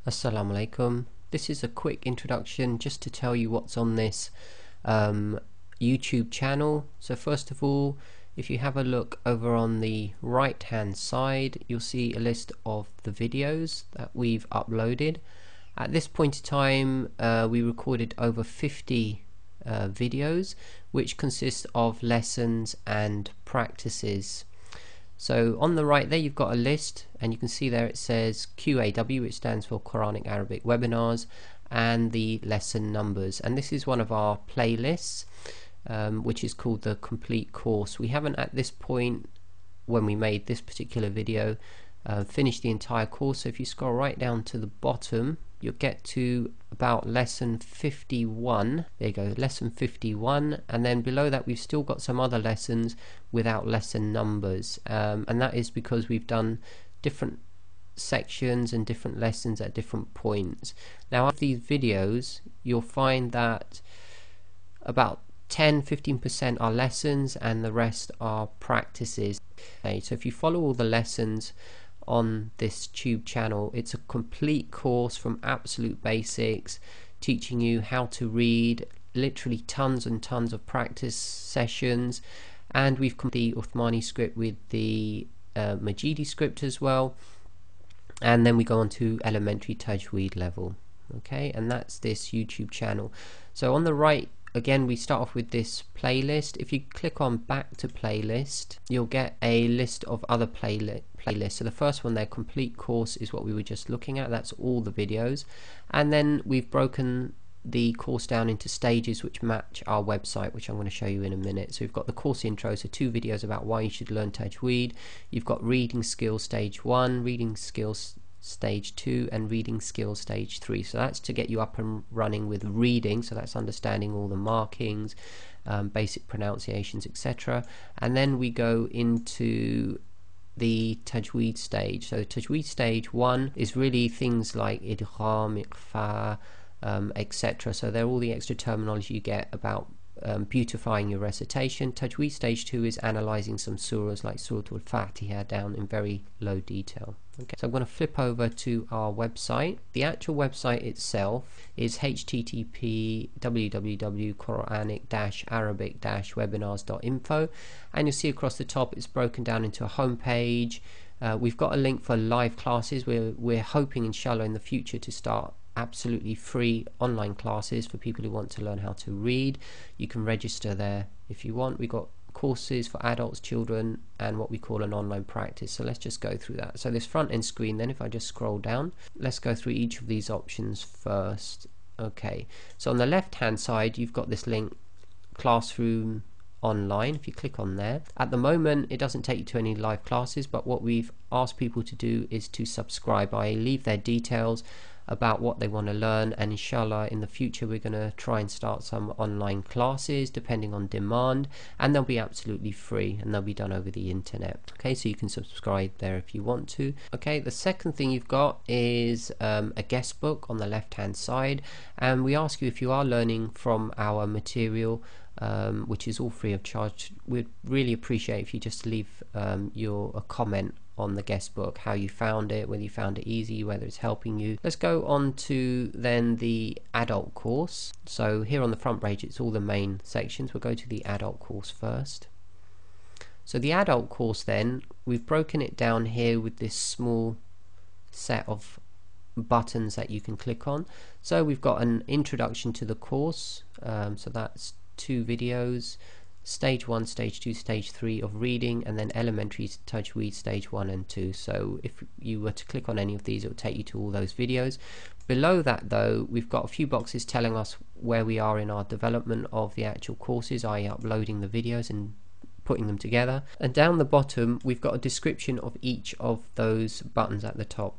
Assalamu alaikum. This is a quick introduction just to tell you what's on this YouTube channel. So first of all, if you have a look over on the right hand side, you'll see a list of the videos that we've uploaded. At this point in time, we recorded over 50 videos, which consist of lessons and practices. So on the right there you've got a list, and you can see there it says QAW, which stands for Quranic Arabic Webinars, and the lesson numbers. And this is one of our playlists, which is called the complete course. We haven't at this point, when we made this particular video, finished the entire course. So if you scroll right down to the bottom, you'll get to about lesson 51. There you go, lesson 51, and then below that we've still got some other lessons without lesson numbers, and that is because we've done different sections and different lessons at different points. Now of these videos you'll find that about 10-15% are lessons and the rest are practices. Okay, so if you follow all the lessons on this tube channel, it's a complete course from absolute basics, teaching you how to read, literally tons and tons of practice sessions, and we've completed the Uthmani script with the Majidi script as well, and then we go on to elementary tajweed level. Okay, and that's this YouTube channel. So on the right again we start off with this playlist. If you click on back to playlist, you'll get a list of other playlists. So the first one there, complete course, is what we were just looking at. That's all the videos, and then we've broken the course down into stages which match our website, which I'm going to show you in a minute. So we've got the course intro, so 2 videos about why you should learn tajweed. You've got reading skills stage 1, reading skills stage 2, and reading skills stage 3. So that's to get you up and running with reading, so that's understanding all the markings, basic pronunciations, etc. And then we go into the tajweed stage. So tajweed stage 1 is really things like idgham, ikhfa, etc. So they're all the extra terminology you get about beautifying your recitation. Tajweed stage 2 is analyzing some surahs like Surah Al-Fatiha down in very low detail. Okay, so I'm going to flip over to our website. The actual website itself is http://quranic-arabic-webinars.info, and you'll see across the top it's broken down into a home page. We've got a link for live classes. We're hoping inshallah in the future to start absolutely free online classes for people who want to learn how to read. You can register there if you want. We've got courses for adults, children, and what we call an online practice. So let's just go through that. So this front end screen, then if I just scroll down, let's go through each of these options first. Okay, so on the left hand side you've got this link, Classroom Online. If you click on there, at the moment it doesn't take you to any live classes, but what we've asked people to do is to subscribe. I leave their details about what they want to learn, and inshallah in the future we're going to try and start some online classes depending on demand, and they'll be absolutely free and they'll be done over the internet. Okay, so you can subscribe there if you want to. Okay, the second thing you've got is a guest book on the left hand side, and we ask you if you are learning from our material, which is all free of charge. We'd really appreciate if you just leave a comment on the guest book, how you found it, whether you found it easy, whether it's helping you. Let's go on to then the adult course. So here on the front page it's all the main sections. We'll go to the adult course first. So the adult course, then we've broken it down here with this small set of buttons that you can click on. So we've got an introduction to the course, so that's 2 videos, stage 1, stage 2, stage 3 of reading, and then elementary tajweed stage 1 and 2. So if you were to click on any of these, it will take you to all those videos. Below that though, we've got a few boxes telling us where we are in our development of the actual courses, i.e. uploading the videos and putting them together. And down the bottom we've got a description of each of those buttons at the top.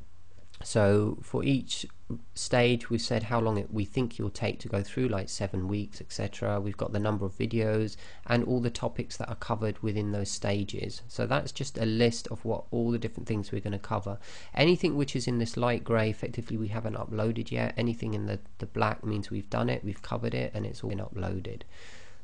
So for each stage we've said how long we think you'll take to go through, like 7 weeks, etc. We've got the number of videos and all the topics that are covered within those stages. So that's just a list of what all the different things we're going to cover. Anything which is in this light grey, effectively we haven't uploaded yet. Anything in the black means we've done it, we've covered it, and it's all been uploaded.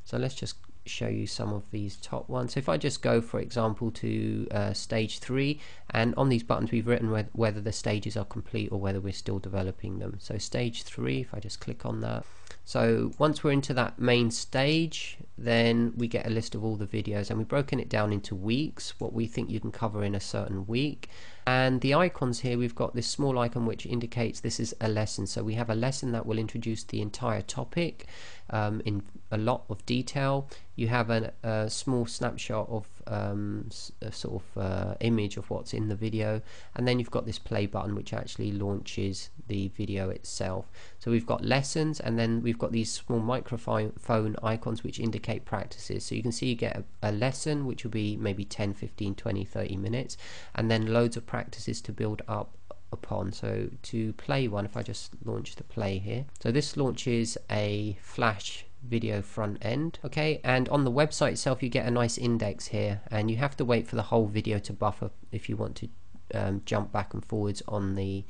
So let's just show you some of these top ones. So if I just go, for example, to stage 3, and on these buttons we've written whether the stages are complete or whether we're still developing them. So stage 3, if I just click on that, so once we're into that main stage, then we get a list of all the videos, and we've broken it down into weeks, what we think you can cover in a certain week. And the icons here, we've got this small icon which indicates this is a lesson. So we have a lesson that will introduce the entire topic in a lot of detail. You have a small snapshot of a sort of image of what's in the video, and then you've got this play button which actually launches the video itself. So we've got lessons, and then we've got these small microphone icons which indicate practices. So you can see you get a lesson which will be maybe 10, 15, 20, 30 minutes, and then loads of practices to build up upon. So to play one, if I just launch the play here, so this launches a flash video front end. Okay, and on the website itself you get a nice index here, and you have to wait for the whole video to buffer if you want to jump back and forwards on the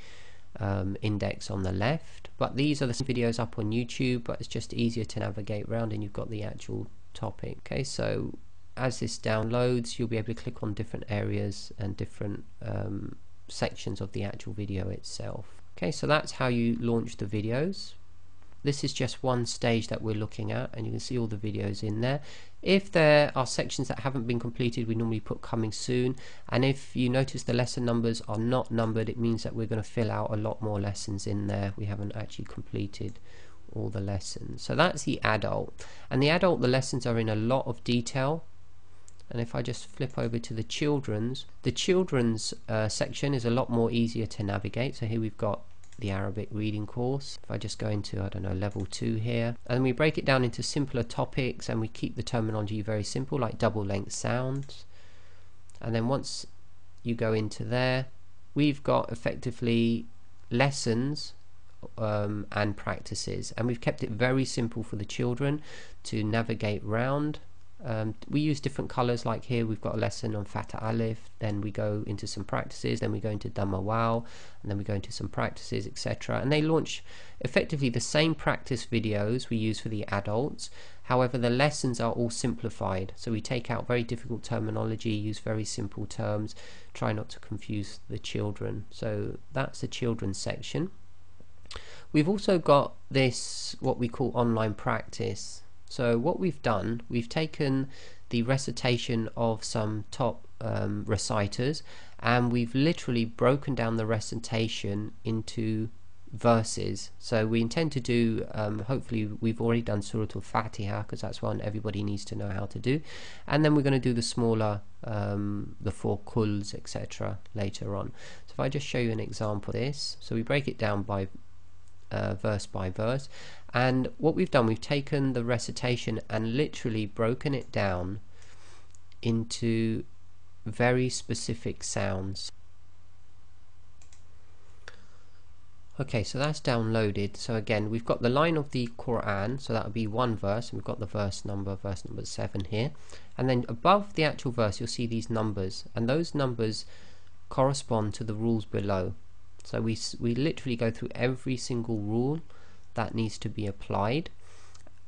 index on the left. But these are the videos up on YouTube, but it's just easier to navigate around, and you've got the actual topic. Okay, so as this downloads, you'll be able to click on different areas and different sections of the actual video itself. Okay, so that's how you launch the videos. This is just one stage that we're looking at, and you can see all the videos in there. If there are sections that haven't been completed, we normally put coming soon, and if you notice the lesson numbers are not numbered, it means that we're going to fill out a lot more lessons in there. We haven't actually completed all the lessons. So that's the adult, and the lessons are in a lot of detail. And if I just flip over to the children's section is a lot more easier to navigate. So here we've got the Arabic reading course. If I just go into, I don't know, level 2 here, and we break it down into simpler topics, and we keep the terminology very simple, like double length sounds. And then once you go into there, we've got effectively lessons and practices, and we've kept it very simple for the children to navigate round. We use different colors, like here we've got a lesson on Fatah Alif, then we go into some practices, then we go into Dhamma Wow, and then we go into some practices, etc. And they launch effectively the same practice videos we use for the adults. However, the lessons are all simplified, so we take out very difficult terminology, use very simple terms, try not to confuse the children. So that's the children's section. We've also got this, what we call online practice. So what we've done, we've taken the recitation of some top reciters, and we've literally broken down the recitation into verses. So we intend to do, hopefully we've already done Surah Al-Fatiha, because that's one everybody needs to know how to do, and then we're going to do the smaller, the 4 kuls, etc. later on. So if I just show you an example of this, so we break it down by verse by verse, and what we've done, we've taken the recitation and literally broken it down into very specific sounds. Okay, so that's downloaded. So again, we've got the line of the Quran, so that would be one verse, and we've got the verse number 7 here, and then above the actual verse you'll see these numbers, and those numbers correspond to the rules below. So we literally go through every single rule that needs to be applied,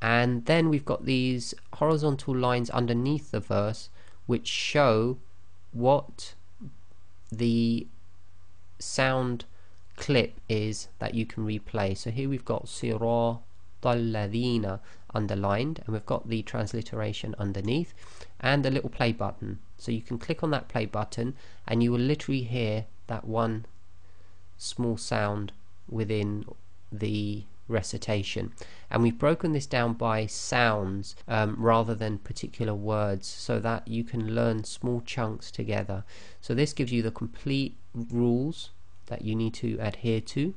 and then we've got these horizontal lines underneath the verse which show what the sound clip is that you can replay. So here we've got Siratal Ladina underlined, and we've got the transliteration underneath and a little play button. So you can click on that play button and you will literally hear that one small sound within the recitation, and we've broken this down by sounds rather than particular words, so that you can learn small chunks together. So this gives you the complete rules that you need to adhere to,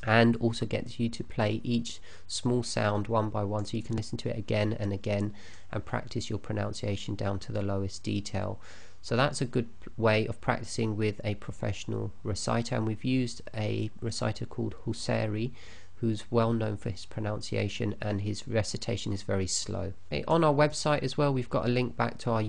and also gets you to play each small sound one by one, so you can listen to it again and again and practice your pronunciation down to the lowest detail. So that's a good way of practicing with a professional reciter, and we've used a reciter called Husseiri, who's well known for his pronunciation, and his recitation is very slow. Okay, on our website as well, we've got a link back to our